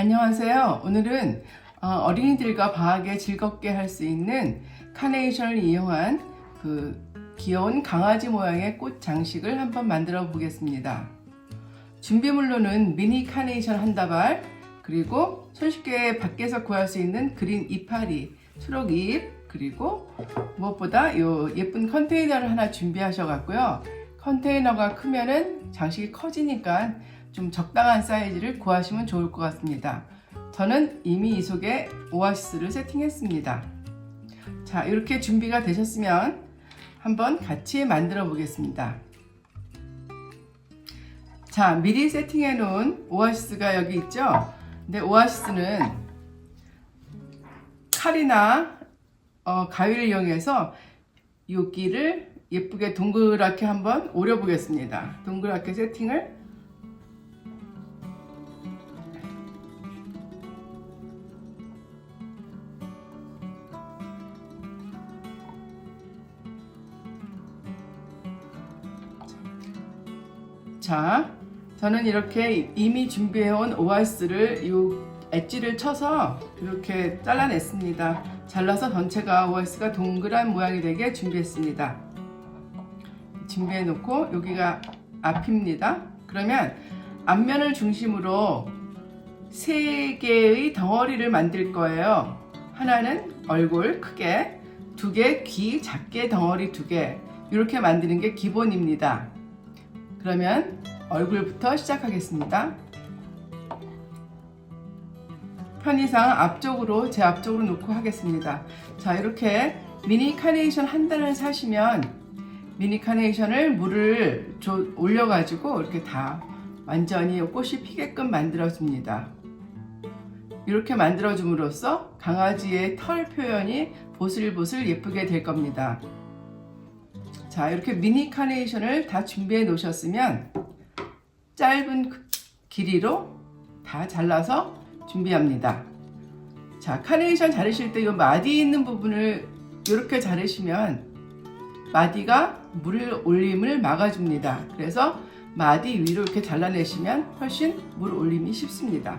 안녕하세요. 오늘은 어린이들과 방학에 즐겁게 할 수 있는 카네이션을 이용한 귀여운 강아지 모양의 꽃 장식을 한번 만들어 보겠습니다. 준비물로는 미니 카네이션 한 다발, 그리고 손쉽게 밖에서 구할 수 있는 그린 이파리, 초록 잎, 그리고 무엇보다 이 예쁜 컨테이너를 하나 준비하셔갖고요. 컨테이너가 크면은 장식이 커지니까 좀 적당한 사이즈를 구하시면 좋을 것 같습니다. 저는 이미 이 속에 오아시스를 세팅했습니다. 자, 이렇게 준비가 되셨으면 한번 같이 만들어 보겠습니다. 자, 미리 세팅해 놓은 오아시스가 여기 있죠? 근데 오아시스는 칼이나 가위를 이용해서 여기를 예쁘게 동그랗게 한번 오려 보겠습니다. 동그랗게 세팅을 자, 저는 이렇게 이미 준비해온 오아시스를 이 엣지를 쳐서 이렇게 잘라냈습니다. 잘라서 전체가 오아시스가 동그란 모양이 되게 준비했습니다. 준비해 놓고 여기가 앞입니다. 그러면 앞면을 중심으로 3개의 덩어리를 만들 거예요. 하나는 얼굴 크게, 2개 귀 작게 덩어리 2개, 이렇게 만드는 게 기본입니다. 그러면 얼굴부터 시작하겠습니다. 편의상 앞쪽으로, 제 앞쪽으로 놓고 하겠습니다. 자, 이렇게 미니 카네이션 한 단을 사시면 미니 카네이션을 물을 올려가지고 이렇게 다 완전히 꽃이 피게끔 만들어줍니다. 이렇게 만들어줌으로써 강아지의 털 표현이 보슬보슬 예쁘게 될 겁니다. 자, 이렇게 미니 카네이션을 다 준비해 놓으셨으면 짧은 길이로 다 잘라서 준비합니다. 자, 카네이션 자르실 때 이 마디 있는 부분을 이렇게 자르시면 마디가 물 올림을 막아줍니다. 그래서 마디 위로 이렇게 잘라내시면 훨씬 물 올림이 쉽습니다.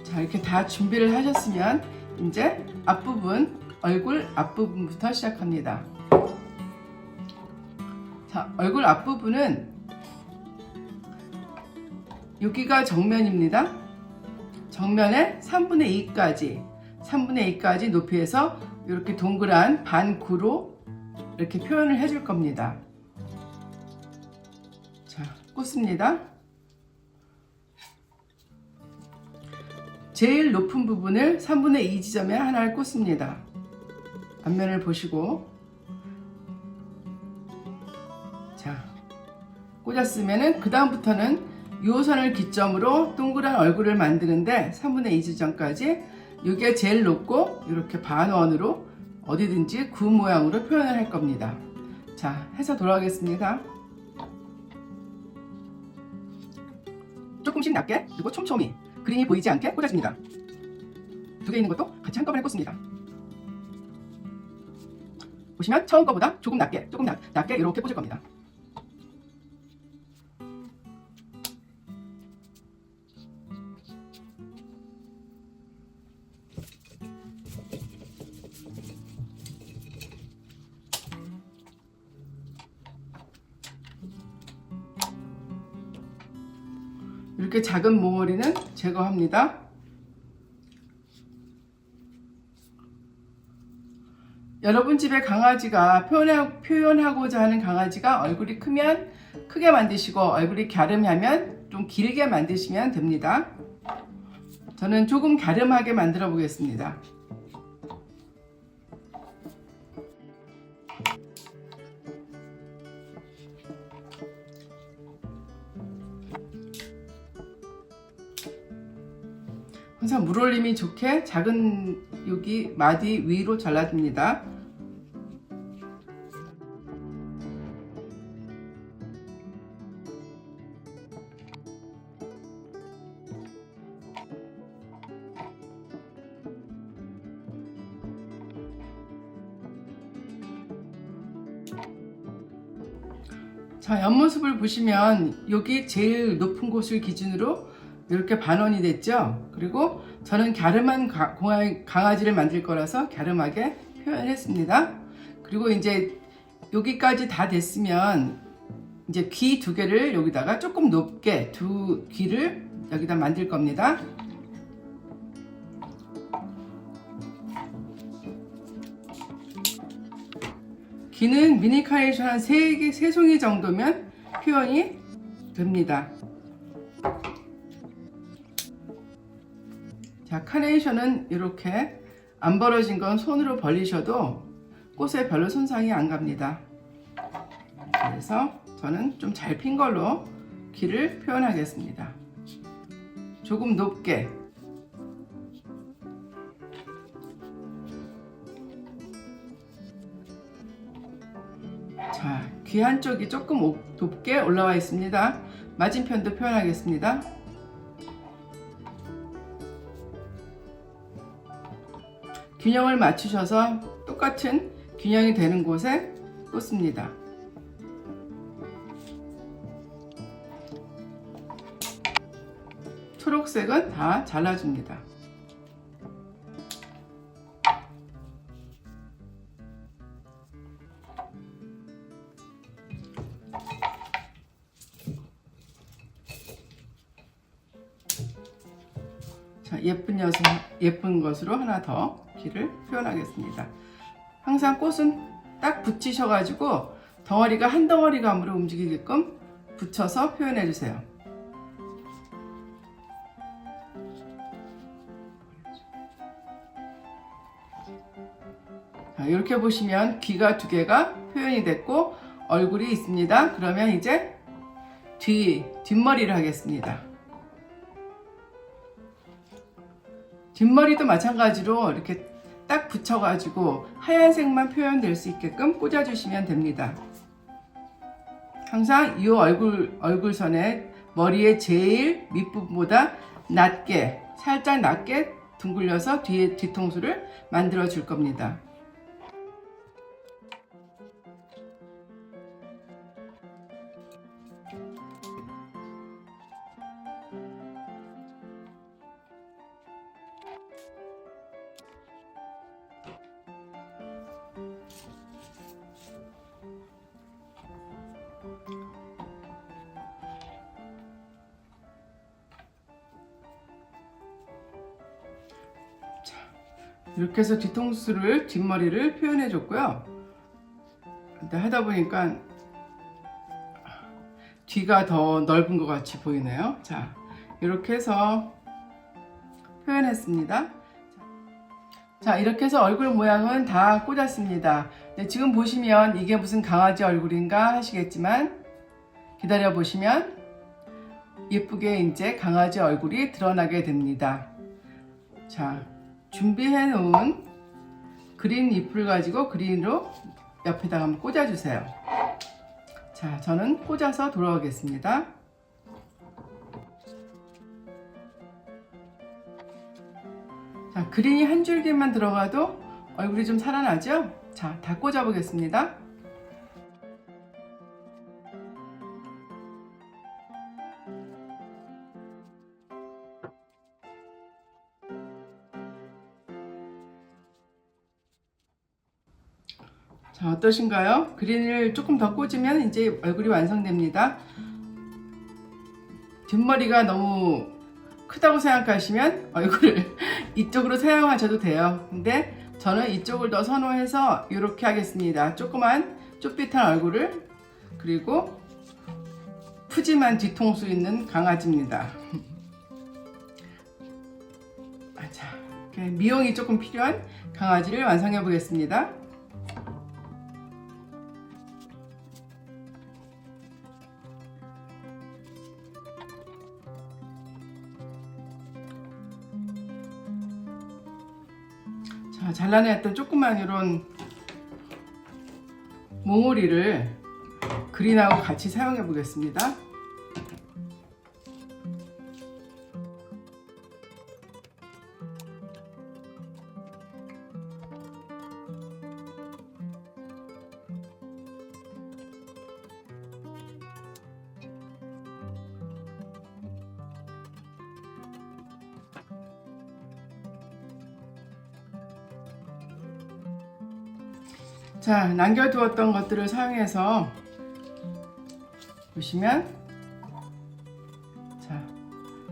자, 이렇게 다 준비를 하셨으면 이제 앞부분, 얼굴 앞부분부터 시작합니다. 자, 얼굴 앞부분은 여기가 정면입니다. 정면에 3분의 2까지 높이에서 이렇게 동그란 반구로 이렇게 표현을 해줄 겁니다. 자, 꽂습니다. 제일 높은 부분을 3분의 2 지점에 하나를 꽂습니다. 앞면을 보시고, 자, 꽂았으면은 그 다음부터는 이 선을 기점으로 동그란 얼굴을 만드는데 3분의 2 지점까지, 이게 제일 높고 이렇게 반원으로 어디든지 구 모양으로 표현을 할 겁니다. 자, 해서 돌아가겠습니다. 조금씩 낮게, 그리고 촘촘히 그림이 보이지 않게 꽂아줍니다. 2개 있는 것도 같이 한꺼번에 꽂습니다. 보시면 처음 거보다 조금 낮게 이렇게 꽂을 겁니다. 이렇게 작은 몽어리는 제거합니다. 여러분 집에 강아지가 표현하고자 하는 강아지가 얼굴이 크면 크게 만드시고 얼굴이 갸름하면 좀 길게 만드시면 됩니다. 저는 조금 갸름하게 만들어 보겠습니다. 항상 물올림이 좋게 작은 여기 마디 위로 잘라줍니다. 자, 옆모습을 보시면 여기 제일 높은 곳을 기준으로 이렇게 반원이 됐죠. 그리고 저는 갸름한 강아지를 만들 거라서 갸름하게 표현했습니다. 그리고 이제 여기까지 다 됐으면 이제 귀 두 개를 여기다가 조금 높게 두 귀를 여기다 만들 겁니다. 귀는 미니 카네이션 한 3송이 정도면 표현이 됩니다. 자, 카네이션은 이렇게 안 벌어진 건 손으로 벌리셔도 꽃에 별로 손상이 안 갑니다. 그래서 저는 좀 잘 핀 걸로 귀를 표현하겠습니다. 조금 높게. 자, 귀 한쪽이 조금 높게 올라와 있습니다. 맞은편도 표현하겠습니다. 균형을 맞추셔서 똑같은 균형이 되는 곳에 꽂습니다. 초록색은 다 잘라줍니다. 자, 예쁜 것으로 하나 더 귀를 표현하겠습니다. 항상 꽃은 딱 붙이셔가지고 덩어리가 한 덩어리 감으로 움직이게끔 붙여서 표현해 주세요. 자, 이렇게 보시면 귀가 두 개가 표현이 됐고 얼굴이 있습니다. 그러면 이제 뒷머리를 하겠습니다. 뒷머리도 마찬가지로 이렇게 딱 붙여가지고 하얀색만 표현될 수 있게끔 꽂아주시면 됩니다. 항상 이 얼굴선에 머리의 제일 밑부분보다 낮게, 살짝 낮게 둥글려서 뒤에 뒤통수를 만들어 줄 겁니다. 이렇게 해서 뒷머리를 표현해 줬고요. 근데 하다 보니까 뒤가 더 넓은 것 같이 보이네요. 자, 이렇게 해서 표현했습니다. 자, 이렇게 해서 얼굴 모양은 다 꽂았습니다. 네, 지금 보시면 이게 무슨 강아지 얼굴인가 하시겠지만 기다려 보시면 예쁘게 이제 강아지 얼굴이 드러나게 됩니다. 자, 준비해 놓은 그린 잎을 가지고 그린으로 옆에다가 한번 꽂아주세요. 자, 저는 꽂아서 돌아오겠습니다. 자, 그린이 한 줄기만 들어가도 얼굴이 좀 살아나죠? 자, 다 꽂아 보겠습니다. 자, 어떠신가요? 그린을 조금 더 꽂으면 이제 얼굴이 완성됩니다. 뒷머리가 너무 크다고 생각하시면 얼굴을 이쪽으로 사용하셔도 돼요. 근데 저는 이쪽을 더 선호해서 이렇게 하겠습니다. 조그만 쭈삣한 얼굴을, 그리고 푸짐한 뒤통수 있는 강아지입니다. 자, 이렇게 미용이 조금 필요한 강아지를 완성해 보겠습니다. 잘라냈던 조그만 이런 몽우리를 그린하고 같이 사용해 보겠습니다. 자, 남겨두었던 것들을 사용해서 보시면, 자,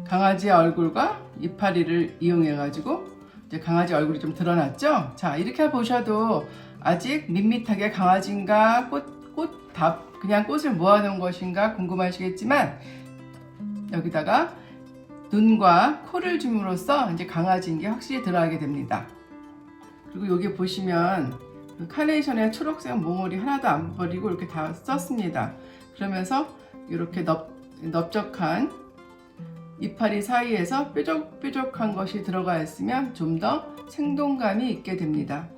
강아지의 얼굴과 이파리를 이용해 가지고 이제 강아지 얼굴이 좀 드러났죠? 자, 이렇게 보셔도 아직 밋밋하게 강아지인가 그냥 꽃을 모아놓은 것인가 궁금하시겠지만, 여기다가 눈과 코를 줌으로써 이제 강아지인 게 확실히 드러나게 됩니다. 그리고 여기 보시면 카네이션의 초록색 몽우리 하나도 안 버리고 이렇게 다 썼습니다. 그러면서 이렇게 넓적한 이파리 사이에서 뾰족뾰족한 것이 들어가 있으면 좀 더 생동감이 있게 됩니다.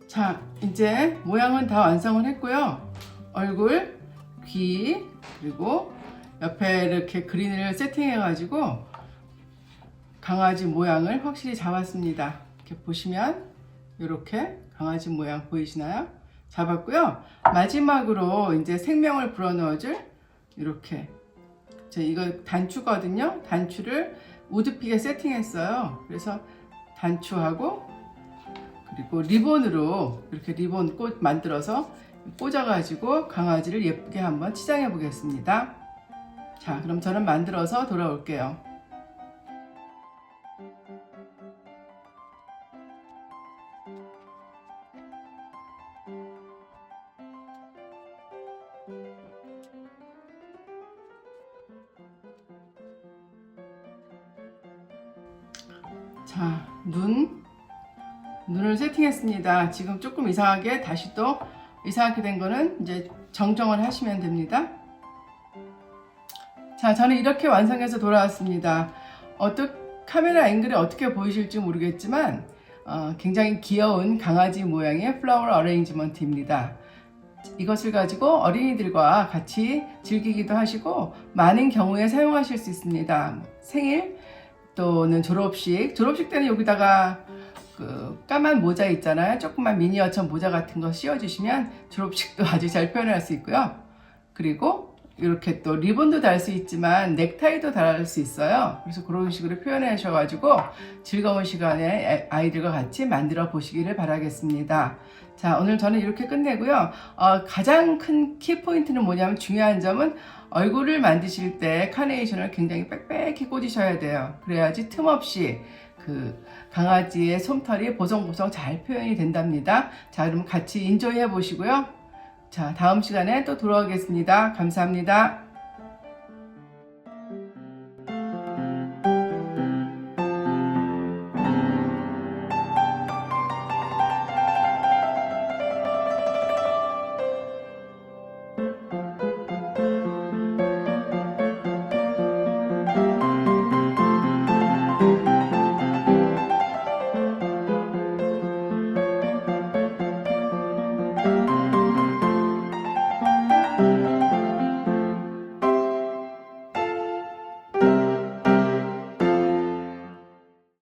자, 이제 모양은 다 완성을 했고요. 얼굴, 귀, 그리고 옆에 이렇게 그린을 세팅해 가지고 강아지 모양을 확실히 잡았습니다. 이렇게 보시면 이렇게 강아지 모양 보이시나요? 잡았고요. 마지막으로 이제 생명을 불어넣어줄 이렇게, 이거 단추거든요. 단추를 우드픽에 세팅했어요. 그래서 단추하고 그리고 리본으로 이렇게 리본 꽃 만들어서 꽂아가지고 강아지를 예쁘게 한번 치장해 보겠습니다. 자, 그럼 저는 만들어서 돌아올게요. 자, 눈을 세팅했습니다. 지금 조금 이상하게 다시 또 이상하게 된 거는 이제 정정을 하시면 됩니다. 자, 저는 이렇게 완성해서 돌아왔습니다. 카메라 앵글이 어떻게 보이실지 모르겠지만 굉장히 귀여운 강아지 모양의 플라워 어레인지먼트입니다. 이것을 가지고 어린이들과 같이 즐기기도 하시고 많은 경우에 사용하실 수 있습니다. 생일 또는 졸업식 때는 여기다가 그 까만 모자 있잖아요. 조그만 미니어처 모자 같은 거 씌워주시면 졸업식도 아주 잘 표현할 수 있고요. 그리고 이렇게 또 리본도 달 수 있지만 넥타이도 달 수 있어요. 그래서 그런 식으로 표현하셔가지고 즐거운 시간에 아이들과 같이 만들어 보시기를 바라겠습니다. 자, 오늘 저는 이렇게 끝내고요. 가장 큰 키포인트는 뭐냐면, 중요한 점은 얼굴을 만드실 때 카네이션을 굉장히 빽빽히 꽂으셔야 돼요. 그래야지 틈없이 그 강아지의 솜털이 보송보송 잘 표현이 된답니다. 자, 그럼 같이 인조이 해보시고요. 자, 다음 시간에 또 돌아오겠습니다. 감사합니다.